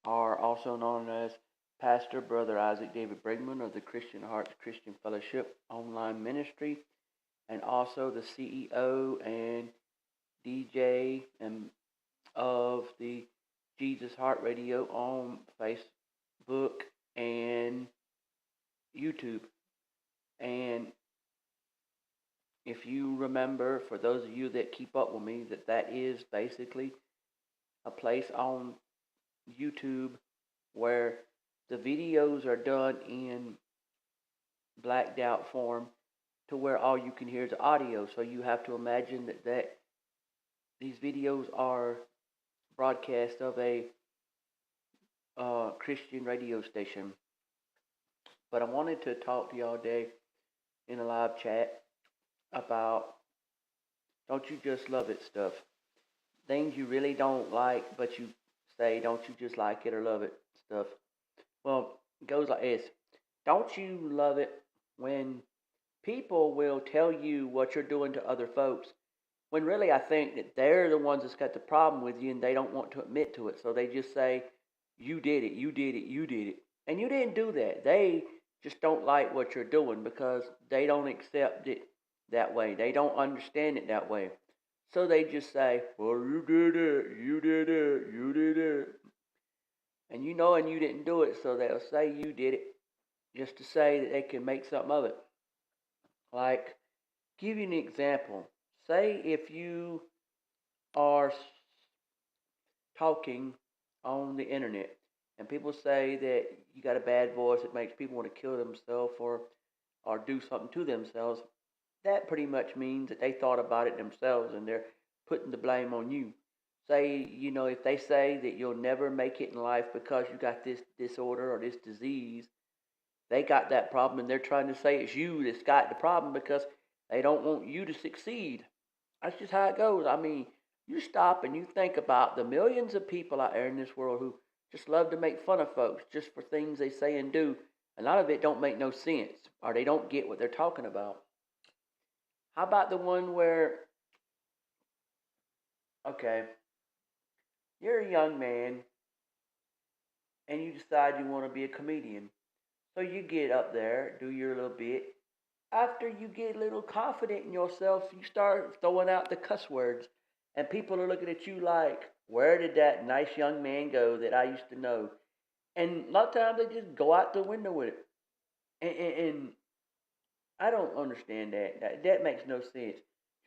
are also known as Pastor Brother Isaac David Brigman of the Christian Hearts Christian Fellowship Online Ministry, and also the CEO and DJ and of the Jesus Heart Radio on Facebook and YouTube. And if you remember, for those of you that keep up with me, that is basically a place on YouTube where the videos are done in blacked out form to where all you can hear is audio. So you have to imagine that these videos are broadcast of a Christian radio station. But I wanted to talk to y'all today in a live chat about don't you just love it stuff. Things you really don't like, but you say, don't you just like it or love it stuff. Well, it goes like this. Don't you love it when people will tell you what you're doing to other folks, when really I think that they're the ones that's got the problem with you and they don't want to admit to it. So they just say, you did it, you did it, you did it. And you didn't do that. They just don't like what you're doing because they don't accept it that way. They don't understand it that way. So they just say, well, you did it, you did it, you did it. And you know and you didn't do it, so they'll say you did it just to say that they can make something of it. Like, give you an example. Say if you are talking on the internet and people say that you got a bad voice that makes people want to kill themselves or do something to themselves, that pretty much means that they thought about it themselves and they're putting the blame on you. Say, if they say that you'll never make it in life because you got this disorder or this disease, they got that problem and they're trying to say it's you that's got the problem because they don't want you to succeed. That's just how it goes. I mean, you stop and you think about the millions of people out there in this world who just love to make fun of folks just for things they say and do. A lot of it don't make no sense or they don't get what they're talking about. How about the one where, okay, you're a young man and you decide you want to be a comedian. So you get up there, do your little bit. After you get a little confident in yourself, you start throwing out the cuss words. And people are looking at you like, where did that nice young man go that I used to know? And a lot of times they just go out the window with it. And I don't understand that. That makes no sense.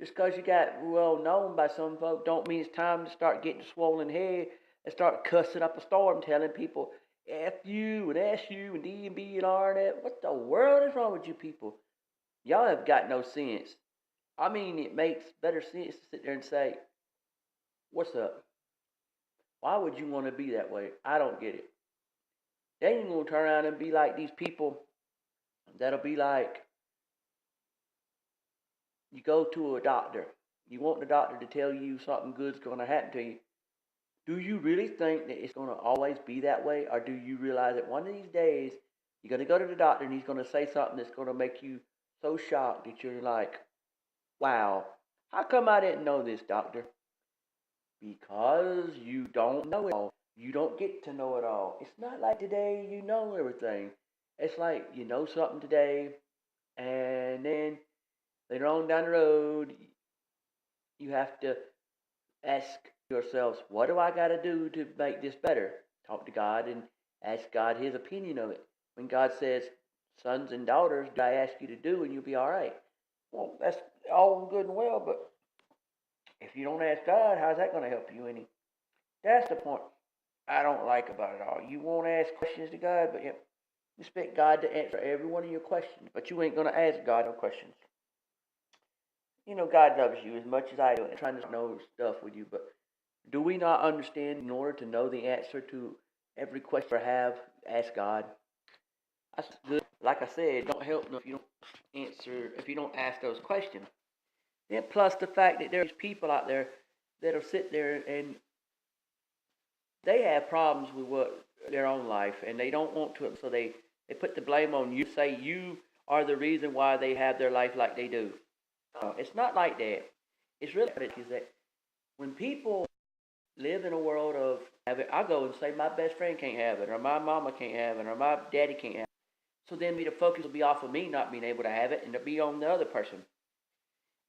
Just because you got well known by some folk don't mean it's time to start getting swollen head and start cussing up a storm telling people F you and S you and D and B and R and F. What the world is wrong with you people? Y'all have got no sense. I mean, it makes better sense to sit there and say, what's up? Why would you want to be that way? I don't get it. Then you're going to turn around and be like these people that'll be like, you go to a doctor. You want the doctor to tell you something good's going to happen to you. Do you really think that it's going to always be that way? Or do you realize that one of these days you're going to go to the doctor and he's going to say something that's going to make you so shocked that you're like, wow, how come I didn't know this, doctor? Because you don't know it all. You don't get to know it all. It's not like today you know everything. It's like you know something today, and then later on down the road, you have to ask yourselves, what do I got to do to make this better? Talk to God and ask God his opinion of it. When God says, sons and daughters, do I ask you to do, and you'll be all right. Well, that's all good and well, but if you don't ask God, how's that going to help you any? That's the point I don't like about it all. You won't ask questions to God, but you expect God to answer every one of your questions, but you ain't going to ask God no questions. God loves you as much as I do and trying to know stuff with you, but do we not understand in order to know the answer to every question we have, ask God? That's good. Like I said, don't help if you don't answer, if you don't ask those questions. Then plus the fact that there's people out there that'll sit there and they have problems with their own life and they don't want to, so they put the blame on you, say you are the reason why they have their life like they do. It's not like that. It's really is that when people live in a world of have it. I go and say my best friend can't have it, or my mama can't have it, or my daddy can't have it. So then the focus will be off of me not being able to have it, and to be on the other person.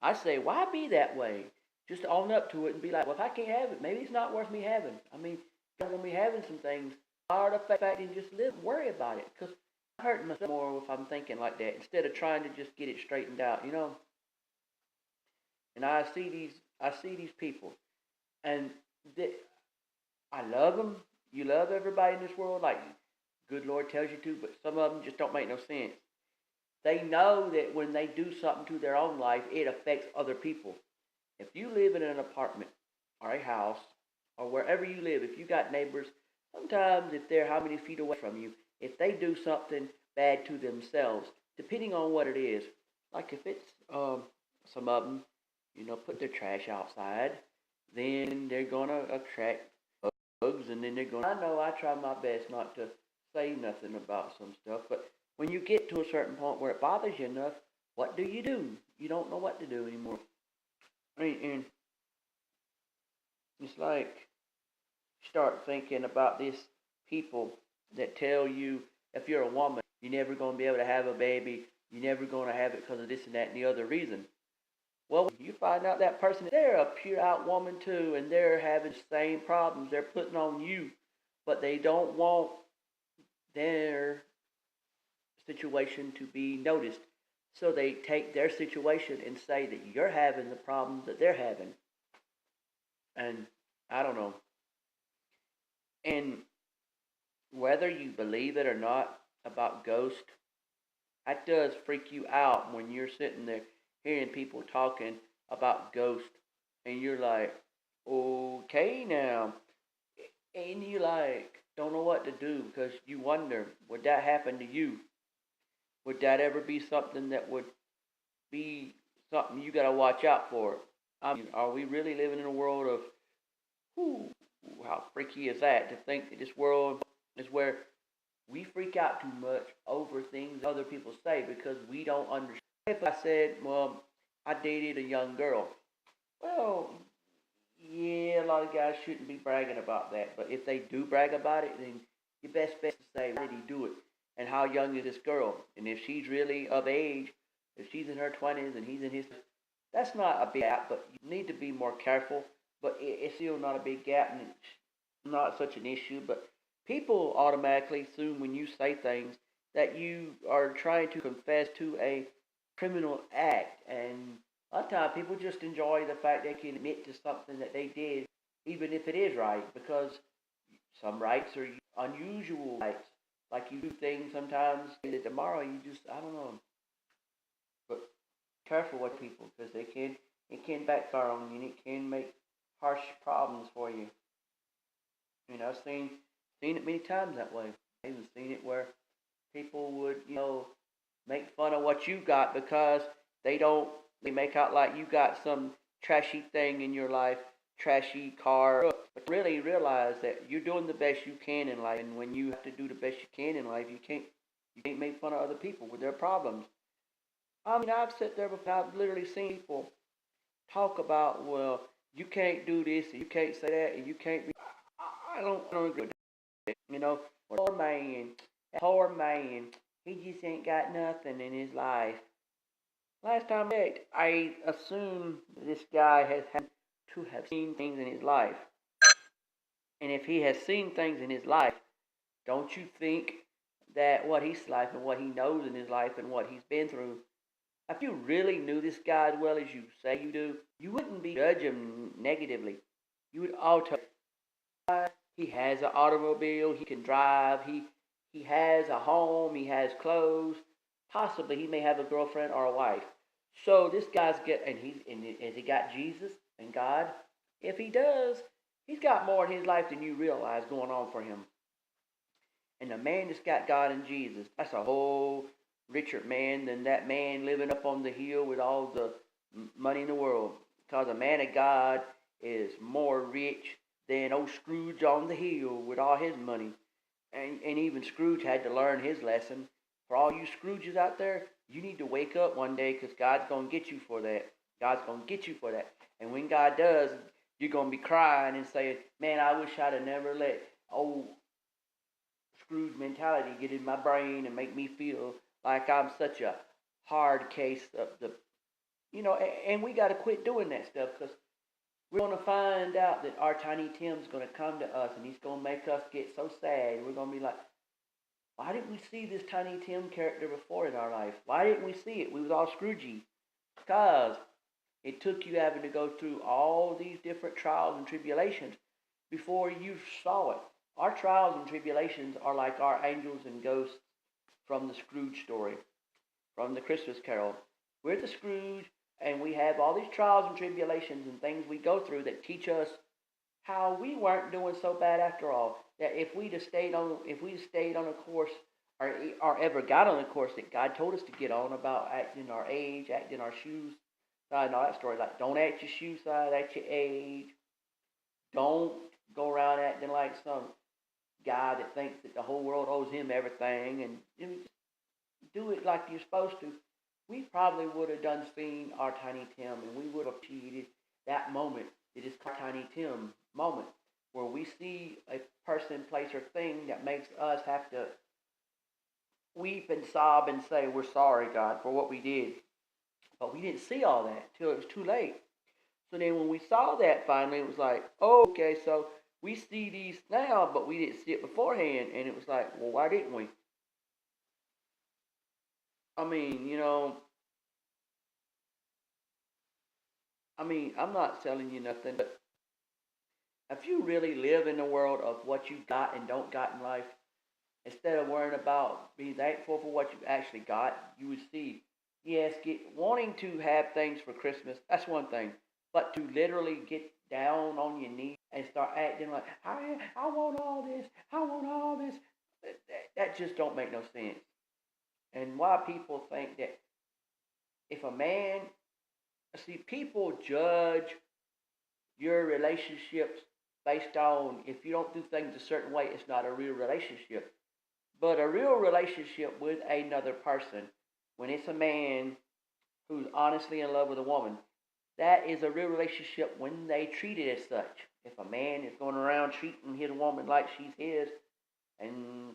I say, why be that way? Just own up to it and be like, well, if I can't have it, maybe it's not worth me having. I mean, you don't want me having some things. Hard the fact and just live, worry about it, because I hurt myself more if I'm thinking like that instead of trying to just get it straightened out, you know. And I see these people, and I love them. You love everybody in this world, like good Lord tells you to, but some of them just don't make no sense. They know that when they do something to their own life, it affects other people. If you live in an apartment or a house or wherever you live, if you got neighbors, sometimes if they're how many feet away from you, if they do something bad to themselves, depending on what it is, like if it's some of them, put their trash outside, then they're gonna attract bugs, and then they're gonna. I know I try my best not to say nothing about some stuff, but when you get to a certain point where it bothers you enough, what do? You don't know what to do anymore. And it's like start thinking about these people that tell you if you're a woman, you're never going to be able to have a baby, you're never going to have it because of this and that and the other reason. Well, you find out that person, they're a pure out woman too, and they're having the same problems they're putting on you, but they don't want their situation to be noticed. So they take their situation and say that you're having the problems that they're having. And I don't know. And whether you believe it or not about ghosts, that does freak you out when you're sitting there hearing people talking about ghosts. And you're like, okay now. And you like, don't know what to do because you wonder, would that happen to you? Would that ever be something that would be something you got to watch out for? I mean, are we really living in a world of, how freaky is that to think that this world is where we freak out too much over things other people say because we don't understand. If I said, well, I dated a young girl, well, yeah, a lot of guys shouldn't be bragging about that. But if they do brag about it, then your best bet is to say, why did he do it? And how young is this girl? And if she's really of age, if she's in her 20s and he's in his, that's not a big gap, but you need to be more careful. But it's still not a big gap, and it's not such an issue. But people automatically assume when you say things that you are trying to confess to a criminal act. And a lot of times people just enjoy the fact they can admit to something that they did, even if it is right, because some rights are unusual rights. Like you do things sometimes that tomorrow you just, I don't know. But careful with people because it can backfire on you and it can make harsh problems for you. I've seen it many times that way. I've even seen it where people would, make fun of what you got because they make out like you got some trashy thing in your life, trashy car, but really realize that you're doing the best you can in life, and when you have to do the best you can in life, you can't make fun of other people with their problems. I mean, I've sat there before, I've literally seen people talk about, well, you can't do this, and you can't say that, and you can't be. I don't agree with that. Poor man, he just ain't got nothing in his life. Last time I checked, I assume this guy has had to have seen things in his life. And if he has seen things in his life, don't you think that what he's life and what he knows in his life and what he's been through, if you really knew this guy as well as you say you do, you wouldn't be judging him negatively. You would alter. He has an automobile, he can drive, he has a home, he has clothes. Possibly he may have a girlfriend or a wife. So this guy's has he got Jesus and God? If he does, he's got more in his life than you realize going on for him. And the man that's got God and Jesus, that's a whole richer man than that man living up on the hill with all the money in the world. Because a man of God is more rich than old Scrooge on the hill with all his money. And even Scrooge had to learn his lesson. For all you Scrooges out there, you need to wake up one day because God's going to get you for that. God's going to get you for that. And when God does, You're going to be crying and saying, man, I wish I'd have never let old Scrooge mentality get in my brain and make me feel like I'm such a hard case of the, and we got to quit doing that stuff, because we're going to find out that our Tiny Tim's going to come to us and he's going to make us get so sad. We're going to be like, why didn't we see this Tiny Tim character before in our life? Why didn't we see it? We was all Scroogey. Because it took you having to go through all these different trials and tribulations before you saw it. Our trials and tribulations are like our angels and ghosts from the Scrooge story, from the Christmas Carol. We're the Scrooge, and we have all these trials and tribulations and things we go through that teach us how we weren't doing so bad after all. That if we'd have stayed on a course, or ever got on a course that God told us to get on, about acting our age, acting our shoes size, and all that story. Like, don't act your shoe size, act your age. Don't go around acting like some guy that thinks that the whole world owes him everything, and just do it like you're supposed to. We probably would have done seen our Tiny Tim, and we would have achieved that moment. It is called Tiny Tim moment, where we see a person, place, or thing that makes us have to weep and sob and say, we're sorry, God, for what we did. But we didn't see all that till it was too late. So then when we saw that finally, it was like, oh, okay, so we see these now, but we didn't see it beforehand. And it was like, well, why didn't we? I mean, I'm not telling you nothing, but if you really live in the world of what you got and don't got in life, instead of worrying about being thankful for what you actually got, you would see, yes, wanting to have things for Christmas, that's one thing. But to literally get down on your knees and start acting like, I want all this, I want all this, that just don't make no sense. And why people think that if a man, see, people judge your relationships based on, if you don't do things a certain way, it's not a real relationship. But a real relationship with another person, when it's a man who's honestly in love with a woman, that is a real relationship when they treat it as such. If a man is going around treating his woman like she's his and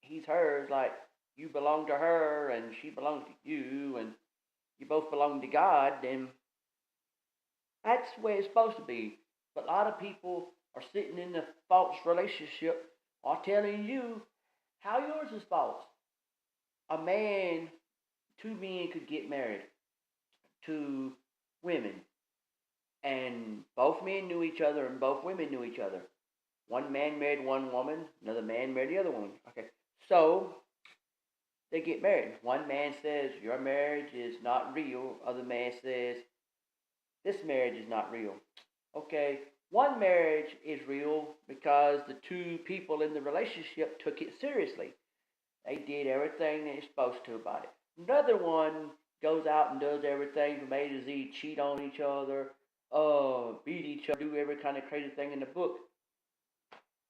he's hers, like you belong to her and she belongs to you and you both belong to God, then that's the way it's supposed to be. But a lot of people are sitting in the false relationship are telling you how yours is false. Two men could get married to women, and both men knew each other and both women knew each other. One man married one woman, another man married the other woman. Okay, so they get married. One man says, your marriage is not real. Other man says, this marriage is not real. Okay, one marriage is real because the two people in the relationship took it seriously. They did everything they're supposed to about it. Another one goes out and does everything from A to Z, cheat on each other, beat each other, do every kind of crazy thing in the book.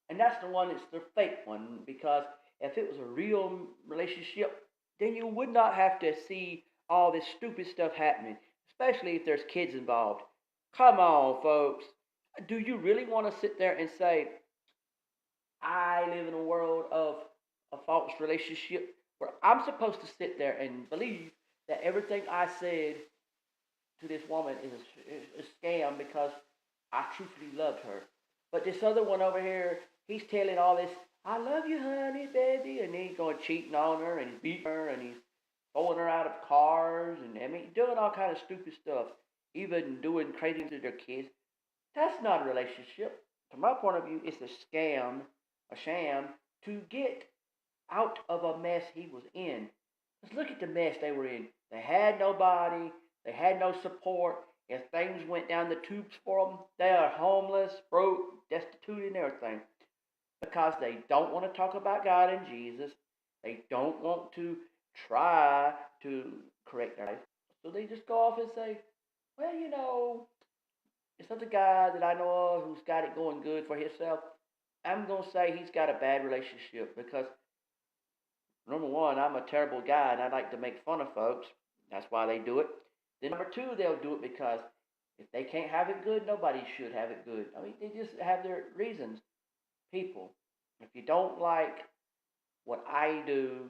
And that's the one that's the fake one, because if it was a real relationship, then you would not have to see all this stupid stuff happening, especially if there's kids involved. Come on, folks. Do you really want to sit there and say, I live in a world of a false relationship where I'm supposed to sit there and believe that everything I said to this woman is a scam because I truthfully loved her? But this other one over here, he's telling all this, I love you, honey, baby, and then he's going cheating on her, and he's beating her, and he's throwing her out of cars, and doing all kind of stupid stuff, even doing crazy things to their kids. That's not a relationship. From my point of view, it's a scam, a sham, to get out of a mess he was in. Let's look at the mess they were in. They had nobody. They had no support. If things went down the tubes for them, they are homeless, broke, destitute, and everything. Because they don't want to talk about God and Jesus. They don't want to try to correct their life. So they just go off and say, well, it's another guy that I know of who's got it going good for himself. I'm going to say he's got a bad relationship because, number one, I'm a terrible guy and I like to make fun of folks. That's why they do it. Then number two, they'll do it because If they can't have it good, nobody should have it good. I mean, they just have their reasons. People, if you don't like what I do,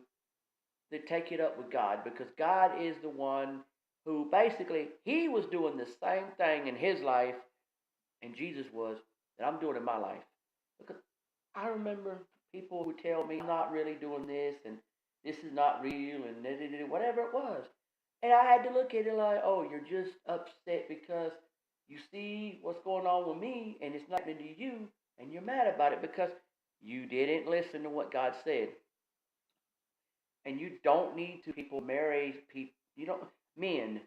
then take it up with God, because God is the one who basically, he was doing the same thing in his life, and Jesus was, that I'm doing in my life. Because I remember people who tell me I'm not really doing this, and this is not real, and whatever it was. And I had to look at it like, oh, you're just upset because you see what's going on with me, and it's not happening to you, and you're mad about it because you didn't listen to what God said. And you don't need to people marry people. You don't, men,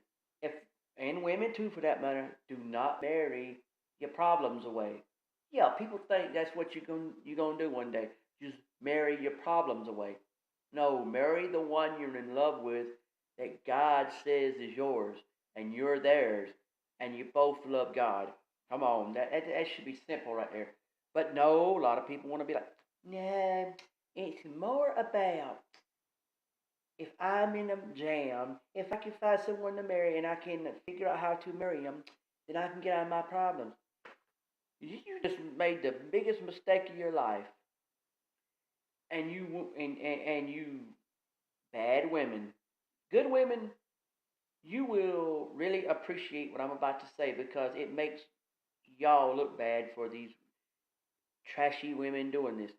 if and women too for that matter, do not marry your problems away. Yeah, people think that's what you're gonna do one day. Just marry your problems away. No, marry the one you're in love with that God says is yours and you're theirs, and you both love God. Come on, that should be simple right there. But no, a lot of people want to be like, no, it's more about if I'm in a jam, if I can find someone to marry and I can figure out how to marry them, then I can get out of my problems. You just made the biggest mistake of your life, and you bad women, good women, you will really appreciate what I'm about to say, because it makes y'all look bad for these trashy women doing this.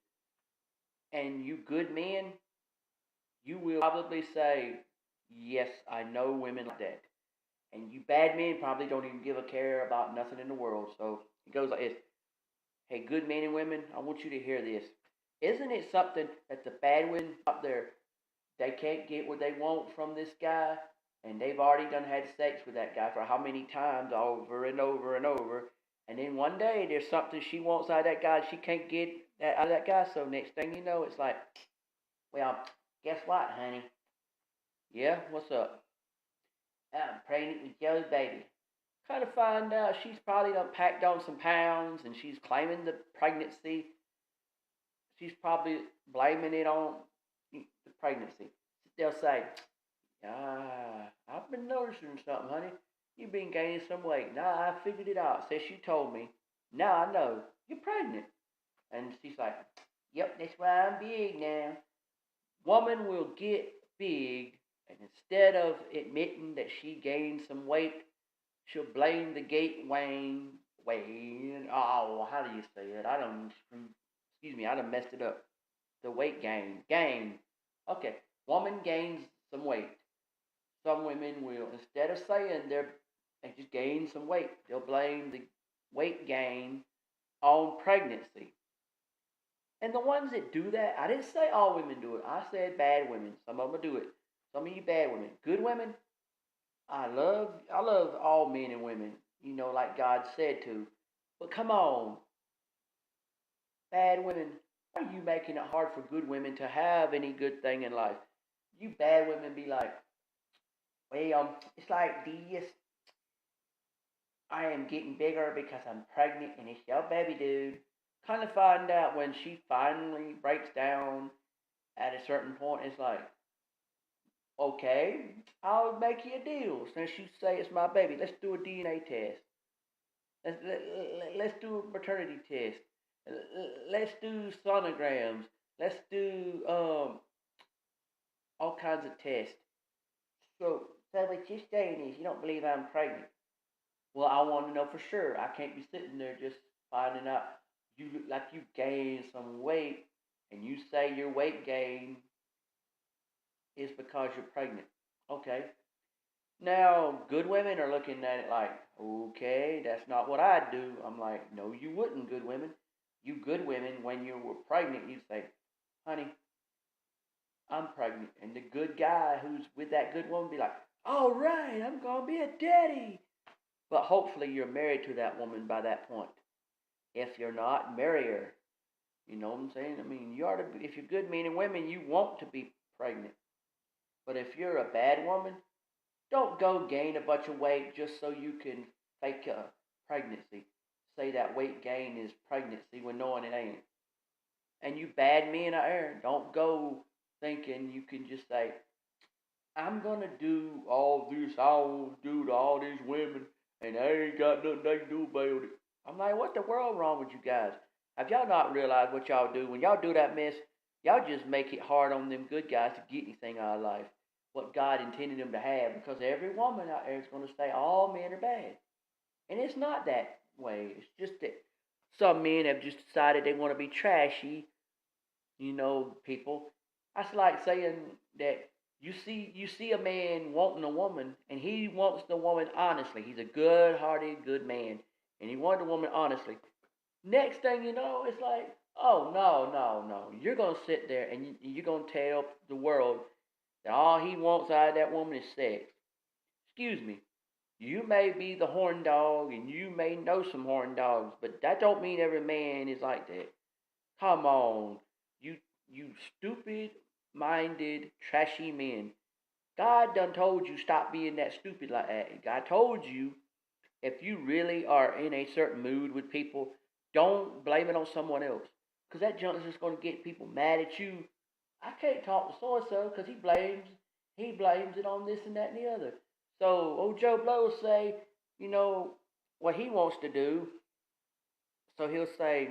And you good men, you will probably say, yes, I know women like that. And you bad men probably don't even give a care about nothing in the world. So it goes like this. Hey, good men and women, I want you to hear this. Isn't it something that the bad women out there, they can't get what they want from this guy, and they've already done had sex with that guy for how many times, over and over and over, and then one day there's something she wants out of that guy she can't get out of that guy, so next thing you know, it's like, well, guess what, honey? Yeah, what's up? I'm pregnant with Joe's baby. Kind of find out she's probably done packed on some pounds, and she's claiming the pregnancy. She's probably blaming it on the pregnancy. They'll say, I've been noticing something, honey. You've been gaining some weight. Now I figured it out. Says she told me. Now I know you're pregnant. And she's like, yep, that's why I'm big now. Woman will get big, and instead of admitting that she gained some weight, she'll blame the gate Wayne. Oh, how do you say it? Excuse me, I done messed it up. The weight gain. Okay, woman gains some weight. Some women will, instead of saying they just gain some weight, they'll blame the weight gain on pregnancy. And the ones that do that, I didn't say all women do it. I said bad women. Some of them do it. Some of you bad women. Good women, I love all men and women, like God said to. But come on, bad women, why are you making it hard for good women to have any good thing in life? You bad women be like, well, it's like this. I am getting bigger because I'm pregnant and it's your baby, dude. Kind of find out when she finally breaks down at a certain point, it's like, okay, I'll make you a deal. Since you say it's my baby, let's do a DNA test. Let's do a maternity test. Let's do sonograms. Let's do all kinds of tests. So what you're saying is you don't believe I'm pregnant. Well, I want to know for sure. I can't be sitting there just finding out you look like you gained some weight, and you say your weight gain is because you're pregnant. Okay. Now, good women are looking at it like, okay, that's not what I'd do. I'm like, no, you wouldn't, good women. You good women, when you were pregnant, you'd say, honey, I'm pregnant. And the good guy who's with that good woman be like, all right, I'm going to be a daddy. But hopefully you're married to that woman by that point. If you're not, marry her. You know what I'm saying? I mean, you ought to be, if you're good men and women, you want to be pregnant. But if you're a bad woman, don't go gain a bunch of weight just so you can fake a pregnancy. Say that weight gain is pregnancy when knowing it ain't. And you bad men out there, don't go thinking you can just say, I'm going to do all this, I'll do to all these women, and I ain't got nothing they can do about it. I'm like, what the world wrong with you guys? Have y'all not realized what y'all do? When y'all do that mess, y'all just make it hard on them good guys to get anything out of life. What God intended them to have, because every woman out there is going to say all men are bad. And it's not that way. It's just that some men have just decided they want to be trashy, people. That's like saying that you see a man wanting a woman, and he wants the woman honestly. He's a good-hearted, good man, and he wanted the woman honestly. Next thing you know, it's like, oh no, no, no. You're gonna sit there and you're gonna tell the world that all he wants out of that woman is sex. Excuse me. You may be the horn dog, and you may know some horn dogs, but that don't mean every man is like that. Come on, you you stupid minded trashy men. God done told you stop being that stupid like that. God told you if you really are in a certain mood with people, don't blame it on someone else. Because that junk is just going to get people mad at you. I can't talk to so-and-so because he blames it on this and that and the other. So old Joe Blow will say, what he wants to do. So he'll say,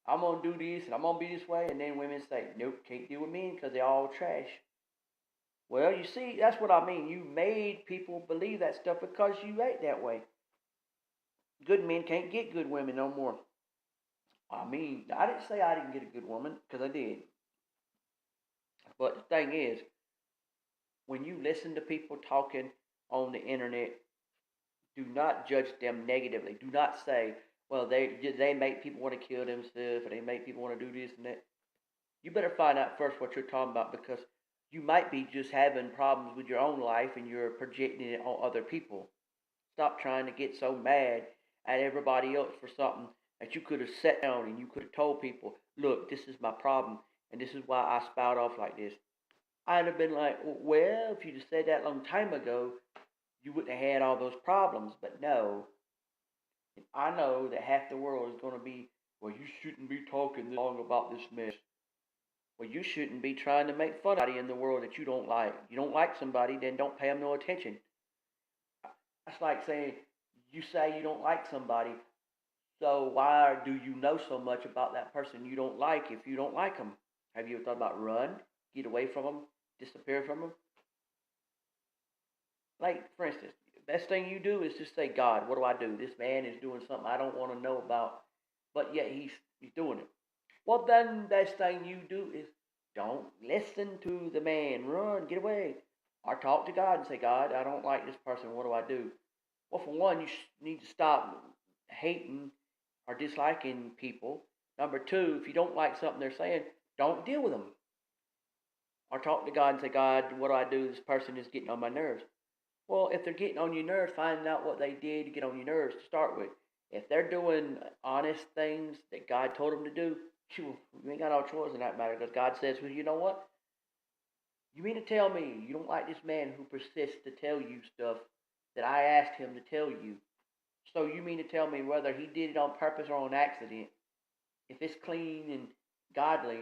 I'm going to do this and I'm going to be this way. And then women say, nope, can't deal with men because they're all trash. Well, you see, that's what I mean. You made people believe that stuff because you ain't that way. Good men can't get good women no more. I mean, I didn't say I didn't get a good woman, because I did. But the thing is, when you listen to people talking on the internet, do not judge them negatively. Do not say, well, they make people want to kill themselves, or they make people want to do this and that. You better find out first what you're talking about, because you might be just having problems with your own life and you're projecting it on other people. Stop trying to get so mad at everybody else for something that you could have sat down and you could have told people, look, this is my problem and this is why I spout off like this. I'd have been like, well, if you'd have said that a long time ago, you wouldn't have had all those problems. But no, I know that half the world is going to be, well, you shouldn't be talking this long about this mess. Well, you shouldn't be trying to make fun of somebody in the world that you don't like. You don't like somebody, then don't pay them no attention. That's like saying, you say you don't like somebody, so why do you know so much about that person you don't like if you don't like them? Have you ever thought about run, get away from them, disappear from them? Like, for instance, the best thing you do is just say, God, what do I do? This man is doing something I don't want to know about, but yet he's doing it. Well, then the best thing you do is don't listen to the man. Run, get away. Or talk to God and say, God, I don't like this person. What do I do? Well, for one, you need to stop hating or disliking people. Number two, if you don't like something they're saying, don't deal with them. Or talk to God and say, God, what do I do? This person is getting on my nerves. Well, if they're getting on your nerves, find out what they did to get on your nerves to start with. If they're doing honest things that God told them to do, you ain't got no choice in that matter, because God says, well, you know what? You mean to tell me you don't like this man who persists to tell you stuff that I asked him to tell you? So you mean to tell me whether he did it on purpose or on accident, if it's clean and godly,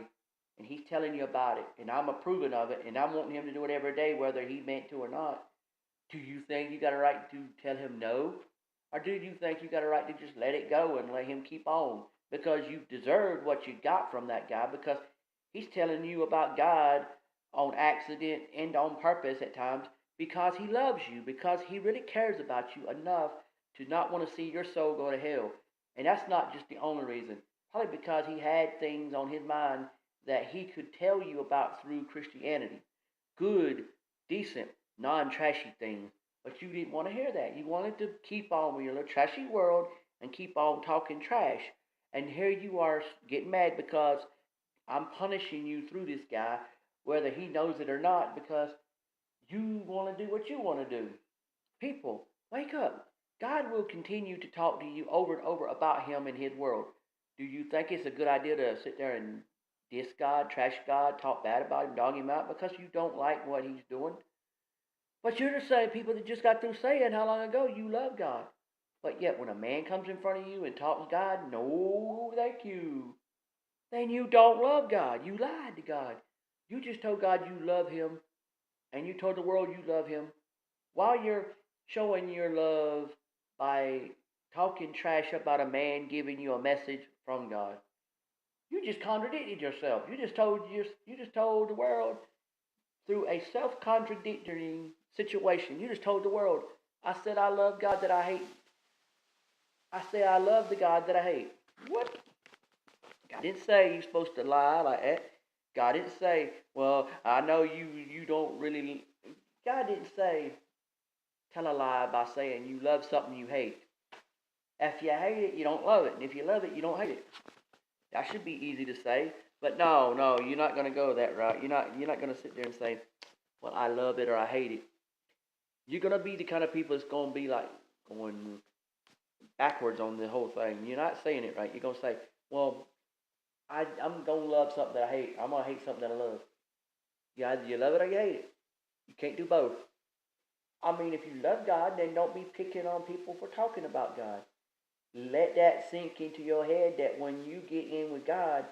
and he's telling you about it, and I'm approving of it, and I'm wanting him to do it every day, whether he meant to or not, do you think you got a right to tell him no? Or do you think you got a right to just let it go and let him keep on? Because you deserved what you got from that guy, because he's telling you about God on accident and on purpose at times, because he loves you, because he really cares about you enough to not want to see your soul go to hell. And that's not just the only reason. Probably because he had things on his mind that he could tell you about through Christianity. Good, decent, non-trashy things. But you didn't want to hear that. You wanted to keep on with your little trashy world and keep on talking trash. And here you are getting mad because I'm punishing you through this guy, whether he knows it or not, because you want to do what you want to do. People, wake up. God will continue to talk to you over and over about him and his world. Do you think it's a good idea to sit there and diss God, trash God, talk bad about him, dog him out because you don't like what he's doing? But you're the same people that just got through saying how long ago you love God. But yet when a man comes in front of you and talks God, no, thank you. Then you don't love God. You lied to God. You just told God you love him, and you told the world you love him, while you're showing your love by talking trash about a man giving you a message from God. You just contradicted yourself. You just told the world through a self-contradicting situation. You just told the world, I said I love God that I hate. I say I love the God that I hate. What? God didn't say you're supposed to lie like that. God didn't say, well, I know you don't really. God didn't say tell a lie by saying you love something you hate. If you hate it, you don't love it. And if you love it, you don't hate it. That should be easy to say. But no, you're not going to go that route. You're not going to sit there and say, well, I love it or I hate it. You're going to be the kind of people that's going to be like going backwards on the whole thing. You're not saying it right. You're going to say, well, I'm going to love something that I hate. I'm going to hate something that I love. Either you love it or you hate it. You can't do both. I mean, if you love God, then don't be picking on people for talking about God. Let that sink into your head that when you get in with God,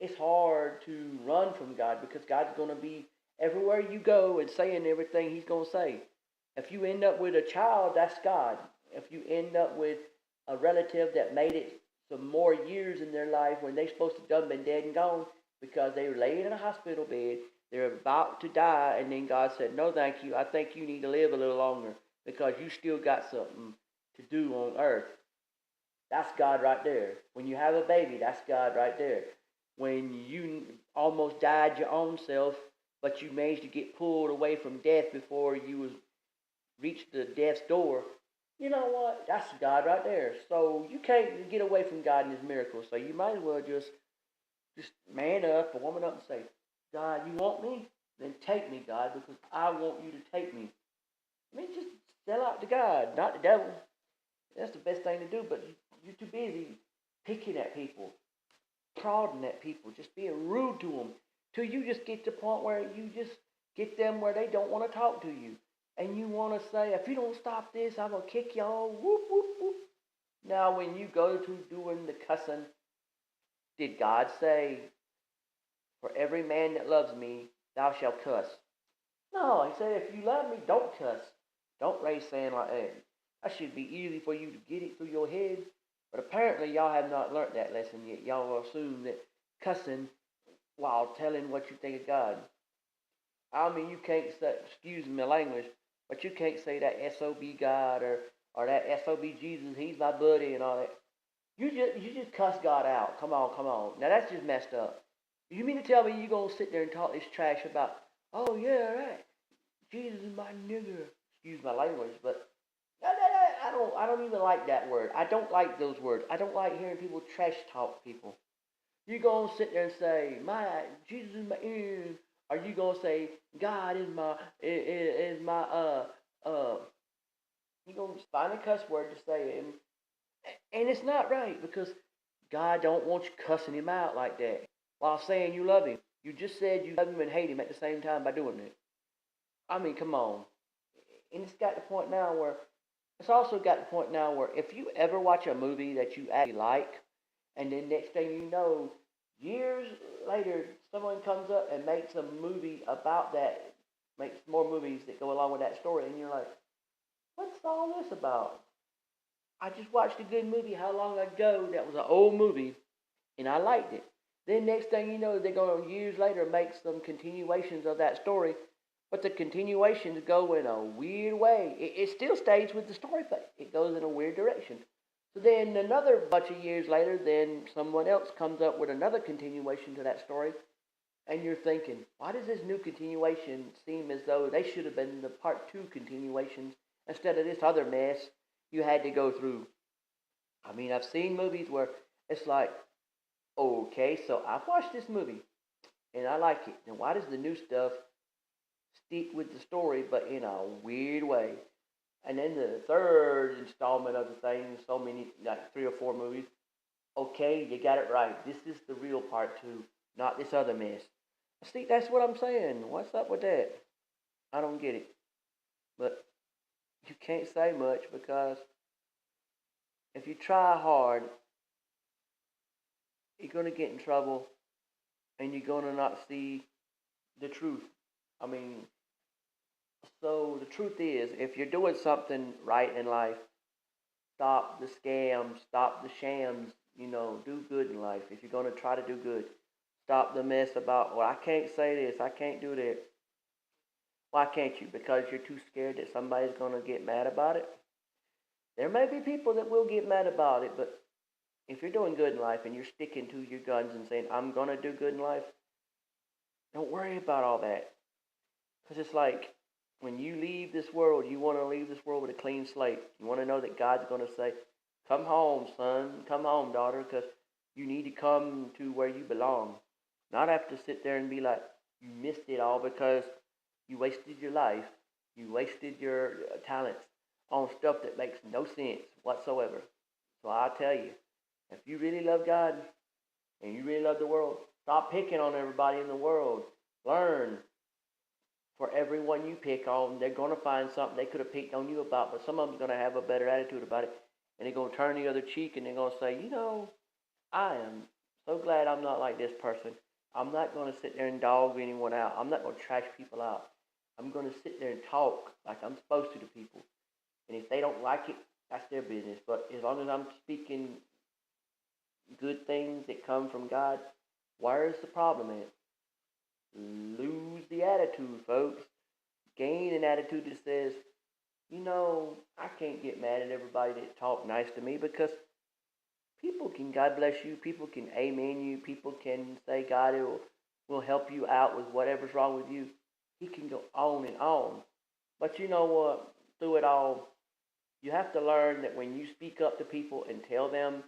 it's hard to run from God because God's going to be everywhere you go and saying everything He's going to say. If you end up with a child, that's God. If you end up with a relative that made it some more years in their life when they're supposed to have been dead and gone because they were laying in a hospital bed, they're about to die, and then God said, no, thank you. I think you need to live a little longer because you still got something to do on earth. That's God right there. When you have a baby, that's God right there. When you almost died your own self, but you managed to get pulled away from death before you reached the death's door, you know what? That's God right there. So you can't get away from God and His miracles. So you might as well just man up or woman up and say, God, you want me? Then take me, God, because I want you to take me. I mean, just sell out to God, not the devil. That's the best thing to do, but you're too busy picking at people, prodding at people, just being rude to them, till you just get to the point where you just get them where they don't want to talk to you. And you want to say, if you don't stop this, I'm going to kick you all, whoop, whoop, whoop. Now, when you go to doing the cussing, did God say, for every man that loves me, thou shalt cuss? No, He said, if you love me, don't cuss. Don't raise saying like that. That should be easy for you to get it through your head. But apparently y'all have not learned that lesson yet. Y'all will assume that cussing while telling what you think of God. I mean, you can't say, excuse my language, but you can't say that SOB God or that SOB Jesus, He's my buddy and all that. You just cuss God out. Come on. Now that's just messed up. You mean to tell me you're going to sit there and talk this trash about, oh yeah, right, Jesus is my nigger. Excuse my language, but I don't even like that word. I don't like those words. I don't like hearing people trash talk people. You gonna sit there and say, Jesus is my are you gonna say God is my you gonna find a cuss word to say it, and it's not right because God don't want you cussing Him out like that while saying you love Him. You just said you love Him and hate Him at the same time by doing it. I mean, come on. And it's got the point now where it's also got the point now where if you ever watch a movie that you actually like, and then next thing you know, years later, someone comes up and makes a movie about that, makes more movies that go along with that story, and you're like, what's all this about? I just watched a good movie how long ago that was an old movie, and I liked it. Then next thing you know, they're going to years later make some continuations of that story, but the continuations go in a weird way. It still stays with the story, but it goes in a weird direction. So then another bunch of years later, then someone else comes up with another continuation to that story, and you're thinking, why does this new continuation seem as though they should have been the part 2 continuations instead of this other mess you had to go through? I mean, I've seen movies where it's like, okay, so I've watched this movie, and I like it. Then why does the new stuff stick with the story, but in a weird way? And then the third installment of the thing, so many, like 3 or 4 movies, okay, you got it right. This is the real part 2, not this other mess. See, that's what I'm saying. What's up with that? I don't get it. But you can't say much because if you try hard, you're going to get in trouble and you're going to not see the truth. I mean, so the truth is, if you're doing something right in life, stop the scams, stop the shams, do good in life. If you're going to try to do good, stop the mess about, well, I can't say this, I can't do that. Why can't you? Because you're too scared that somebody's going to get mad about it? There may be people that will get mad about it, but if you're doing good in life and you're sticking to your guns and saying, I'm going to do good in life, don't worry about all that. Because it's like, when you leave this world, you want to leave this world with a clean slate. You want to know that God's going to say, come home, son, come home, daughter, because you need to come to where you belong. Not have to sit there and be like, you missed it all because you wasted your life. You wasted your talents on stuff that makes no sense whatsoever. So I'll tell you, if you really love God and you really love the world, stop picking on everybody in the world. Learn. For everyone you pick on, they're going to find something they could have picked on you about, but some of them's going to have a better attitude about it, and they're going to turn the other cheek, and they're going to say, I am so glad I'm not like this person. I'm not going to sit there and dog anyone out. I'm not going to trash people out. I'm going to sit there and talk like I'm supposed to people. And if they don't like it, that's their business. But as long as I'm speaking good things that come from God, where's the problem at? Lose the attitude, folks. Gain an attitude that says, I can't get mad at everybody that talk nice to me, because people can, God bless you, people can amen you, people can say God will help you out with whatever's wrong with you. He can go on and on. But you know what? Through it all, you have to learn that when you speak up to people and tell them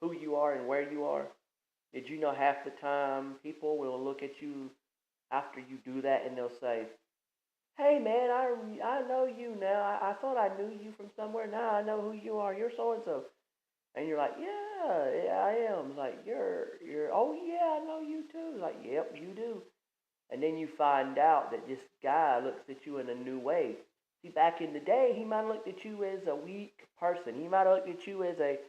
who you are and where you are, did you know half the time people will look at you after you do that and they'll say, hey man, I know you now. I thought I knew you from somewhere. Now I know who you are. You're so-and-so. And you're like, yeah, I am. It's like, you're, oh yeah, I know you too. It's like, yep, you do. And then you find out that this guy looks at you in a new way. See, back in the day, he might have looked at you as a weak person. He might have looked at you as a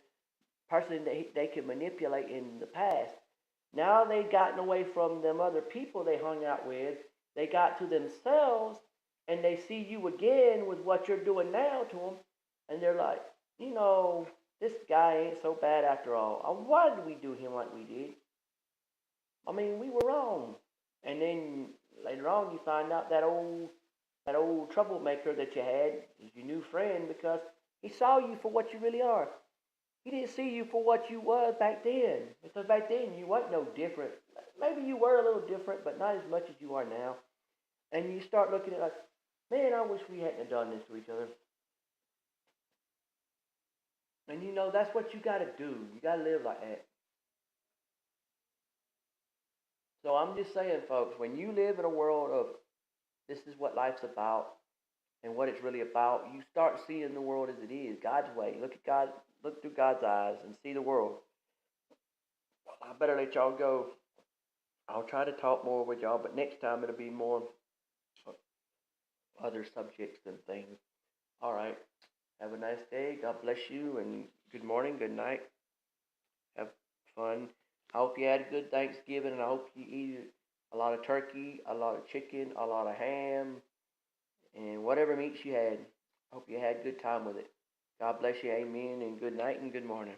person that they could manipulate in the past. Now they've gotten away from them other people they hung out with. They got to themselves, and they see you again with what you're doing now to them, and they're like, this guy ain't so bad after all. Why did we do him like we did? I mean, we were wrong. And then later on, you find out that old troublemaker that you had is your new friend, because he saw you for what you really are. He didn't see you for what you was back then, because back then you weren't no different. Maybe you were a little different, but not as much as you are now. And you start looking at it like, man, I wish we hadn't have done this to each other. And that's what you got to do. You got to live like that. So I'm just saying, folks, when you live in a world of this is what life's about and what it's really about, you start seeing the world as it is, God's way. Look at God. Look through God's eyes and see the world. I better let y'all go. I'll try to talk more with y'all, but next time it'll be more other subjects and things. All right. Have a nice day. God bless you, and good morning, good night. Have fun. I hope you had a good Thanksgiving, and I hope you eat a lot of turkey, a lot of chicken, a lot of ham, and whatever meats you had. I hope you had a good time with it. God bless you, amen, and good night and good morning.